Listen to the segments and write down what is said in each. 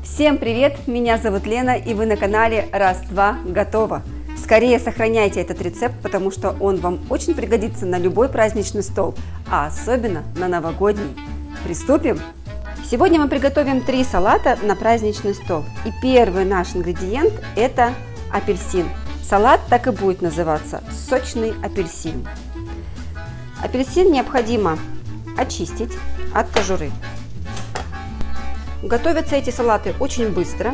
Всем привет! Меня зовут Лена, и вы на канале Раз-Два Готово. Скорее сохраняйте этот рецепт, потому что он вам очень пригодится на любой праздничный стол, а особенно на новогодний. Приступим! Сегодня мы приготовим 3 салата на праздничный стол. И первый наш ингредиент – это апельсин. Салат так и будет называться – сочный апельсин. Апельсин необходимо очистить от кожуры. Готовятся эти салаты очень быстро,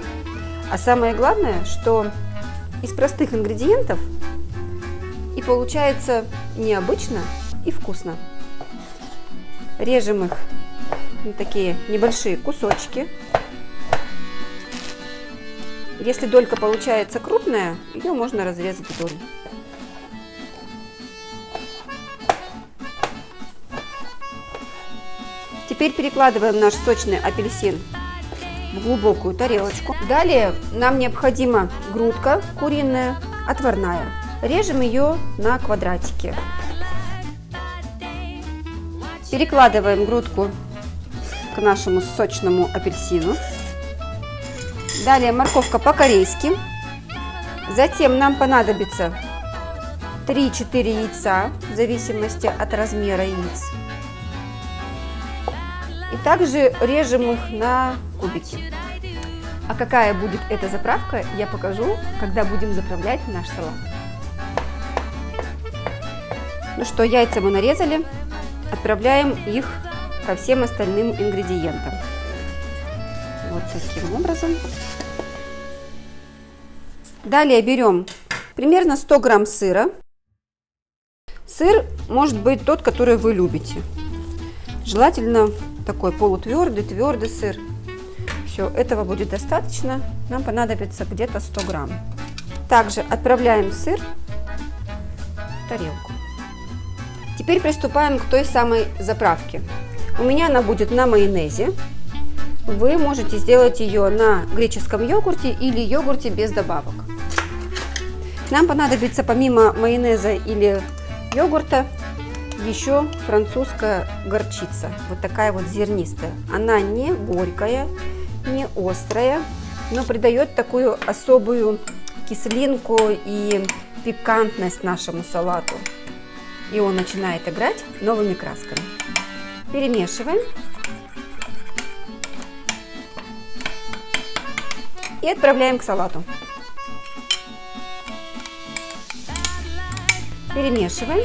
а самое главное, что из простых ингредиентов и получается необычно и вкусно. Режем их на такие небольшие кусочки. Если долька получается крупная, ее можно разрезать вдоль. Теперь перекладываем наш сочный апельсин в глубокую тарелочку. Далее нам необходима грудка куриная, отварная. Режем ее на квадратики. Перекладываем грудку к нашему сочному апельсину. Далее морковка по-корейски. Затем нам понадобится 3-4 яйца, в зависимости от размера яиц. И также режем их на кубики. А какая будет эта заправка, я покажу, когда будем заправлять наш салат. Ну что, яйца мы нарезали, отправляем их ко всем остальным ингредиентам. Вот таким образом. Далее берем примерно 100 грамм сыра. Сыр может быть тот, который вы любите. Желательно такой полутвердый, твердый сыр. Все, этого будет достаточно. Нам понадобится где-то 100 грамм. Также отправляем сыр в тарелку. Теперь приступаем к той самой заправке. У меня она будет на майонезе. Вы можете сделать ее на греческом йогурте или йогурте без добавок. Нам понадобится помимо майонеза или йогурта еще французская горчица, вот такая вот зернистая. Она не горькая, не острая, но придает такую особую кислинку и пикантность нашему салату. И он начинает играть новыми красками. Перемешиваем. И отправляем к салату. Перемешиваем.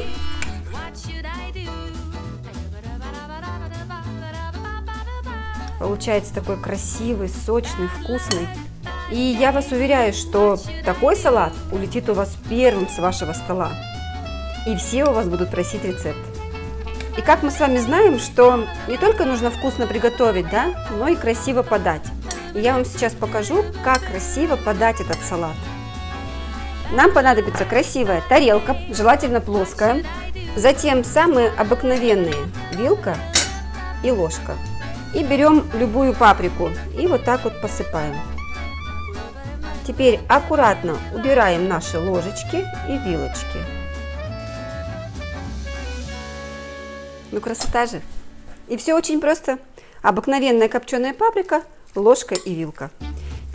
Получается такой красивый, сочный, вкусный. И я вас уверяю, что такой салат улетит у вас первым с вашего стола. И все у вас будут просить рецепт. И как мы с вами знаем, что не только нужно вкусно приготовить, да, но и красиво подать. И я вам сейчас покажу, как красиво подать этот салат. Нам понадобится красивая тарелка, желательно плоская. Затем самые обыкновенные вилка и ложка. И берем любую паприку и вот так вот посыпаем. Теперь аккуратно убираем наши ложечки и вилочки. Ну, красота же! И все очень просто. Обыкновенная копченая паприка, ложка и вилка.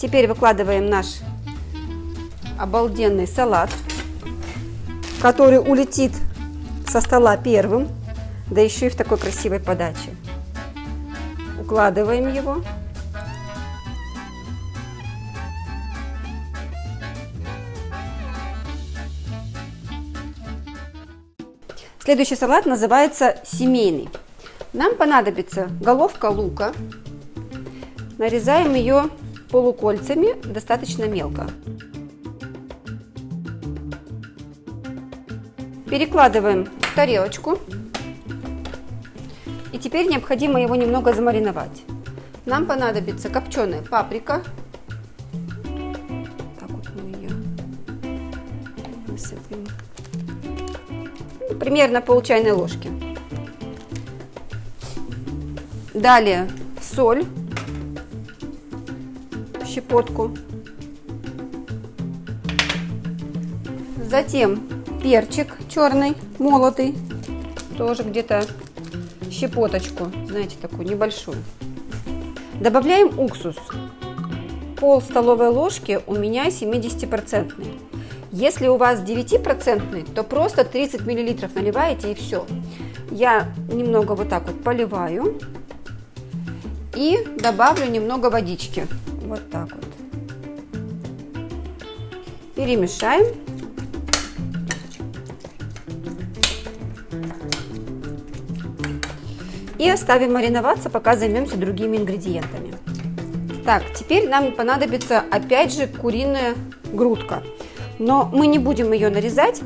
Теперь выкладываем наш обалденный салат, который улетит со стола первым, да еще и в такой красивой подаче. Укладываем его. Следующий салат называется семейный. Нам понадобится головка лука. Нарезаем ее полукольцами, достаточно мелко. Перекладываем в тарелочку. И теперь необходимо его немного замариновать. Нам понадобится копченая паприка. Так вот мы ее высыпем. Примерно пол чайной ложки. Далее соль, щепотку. Затем перчик черный, молотый, тоже где-то щепоточку, знаете, такую небольшую. Добавляем уксус. пол столовой ложки у меня 70%. Если у вас 9%, то просто 30 мл наливаете и все. Я немного вот так вот поливаю и добавлю немного водички. Вот так вот. Перемешаем. И оставим мариноваться, пока займемся другими ингредиентами. Так, теперь нам понадобится опять же куриная грудка. Но мы не будем ее нарезать,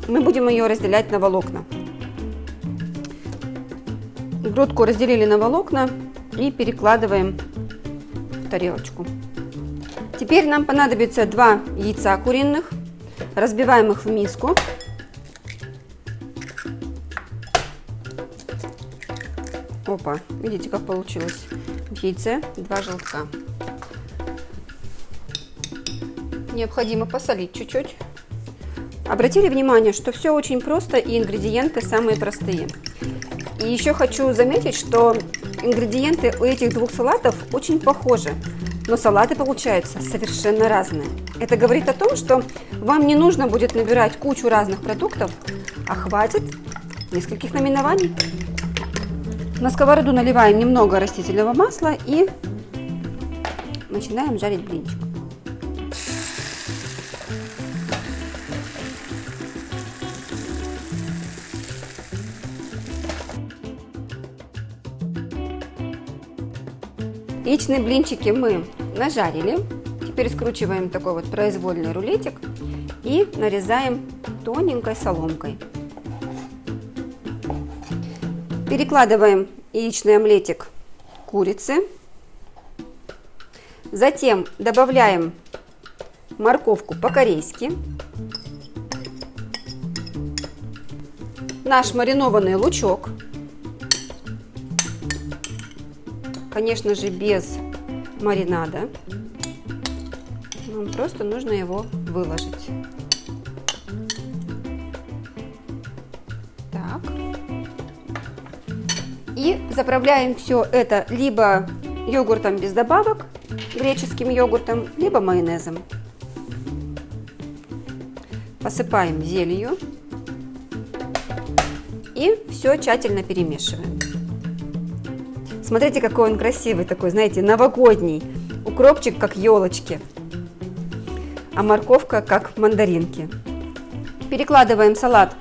мы будем ее разделять на волокна. Грудку разделили на волокна и перекладываем в тарелочку. Теперь нам понадобится 2 яйца куриных, разбиваем их в миску. Опа, видите, как получилось? В яйце 2 желтка. Необходимо посолить чуть-чуть. Обратили внимание, что все очень просто и ингредиенты самые простые. И еще хочу заметить, что ингредиенты у этих 2 салатов очень похожи, но салаты получаются совершенно разные. Это говорит о том, что вам не нужно будет набирать кучу разных продуктов, а хватит нескольких наименований. На сковороду наливаем немного растительного масла и начинаем жарить блинчик. Яичные блинчики мы нажарили. Теперь скручиваем такой вот произвольный рулетик и нарезаем тоненькой соломкой. Перекладываем яичный омлетик курицы. Затем добавляем морковку по-корейски. Наш маринованный лучок. Конечно же, без маринада. Нам просто нужно его выложить. Так. И заправляем все это либо йогуртом без добавок, греческим йогуртом, либо майонезом. Посыпаем зеленью и все тщательно перемешиваем. Смотрите, какой он красивый, такой, знаете, новогодний. Укропчик как елочки, а морковка как мандаринки. Перекладываем салат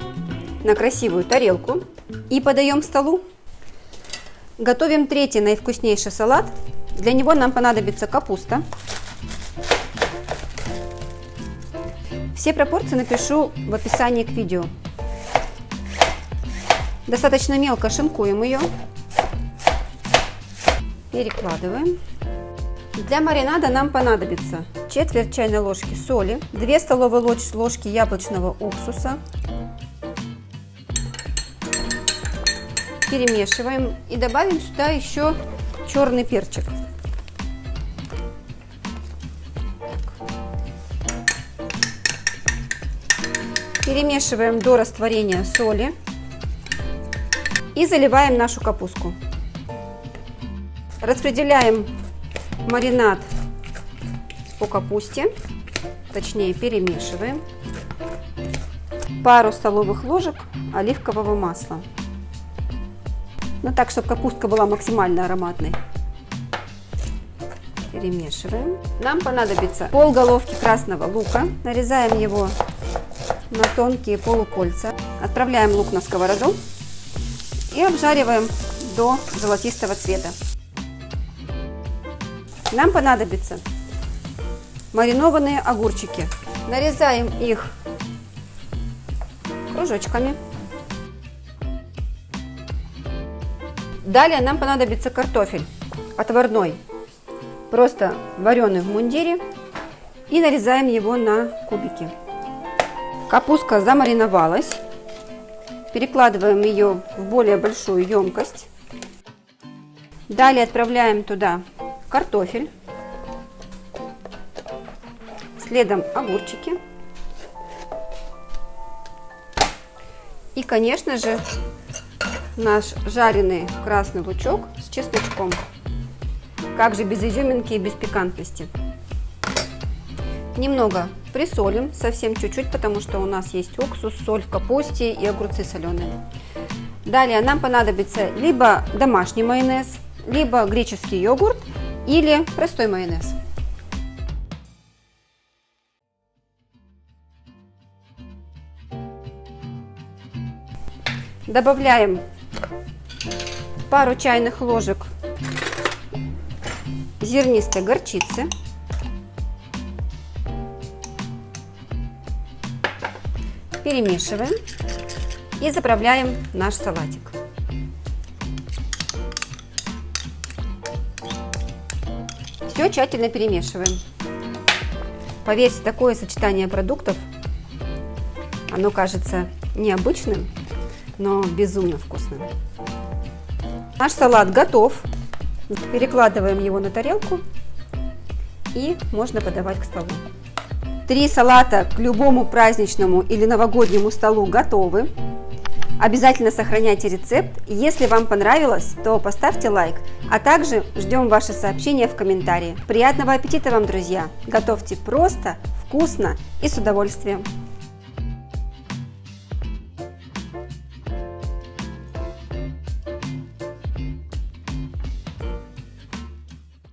на красивую тарелку и подаем к столу. Готовим третий наивкуснейший салат. Для него нам понадобится капуста. Все пропорции напишу в описании к видео. Достаточно мелко шинкуем ее. Перекладываем. Для маринада нам понадобится четверть чайной ложки соли, 2 столовые ложки яблочного уксуса. Перемешиваем и добавим сюда еще черный перчик. Перемешиваем до растворения соли и заливаем нашу капустку. Распределяем маринад по капусте, точнее перемешиваем. Пару столовых ложек оливкового масла. Ну так, чтобы капустка была максимально ароматной. Перемешиваем. Нам понадобится полголовки красного лука. Нарезаем его на тонкие полукольца. Отправляем лук на сковороду и обжариваем до золотистого цвета. Нам понадобятся маринованные огурчики. Нарезаем их кружочками. Далее нам понадобится картофель отварной, просто вареный в мундире, и нарезаем его на кубики. Капустка замариновалась. Перекладываем ее в более большую емкость. Далее отправляем туда картофель, следом огурчики и, конечно же, наш жареный красный лучок с чесночком. Как же без изюминки и без пикантности? Немного присолим, совсем чуть-чуть, потому что у нас есть уксус, соль в капусте и огурцы соленые. Далее нам понадобится либо домашний майонез, либо греческий йогурт или простой майонез. Добавляем пару чайных ложек зернистой горчицы. Перемешиваем и заправляем наш салатик. Все тщательно перемешиваем. Поверьте, такое сочетание продуктов, оно кажется необычным, но безумно вкусным. Наш салат готов. Перекладываем его на тарелку и можно подавать к столу. 3 салата к любому праздничному или новогоднему столу готовы. Обязательно сохраняйте рецепт. Если вам понравилось, то поставьте лайк, а также ждем ваши сообщения в комментарии. Приятного аппетита вам, друзья! Готовьте просто, вкусно и с удовольствием!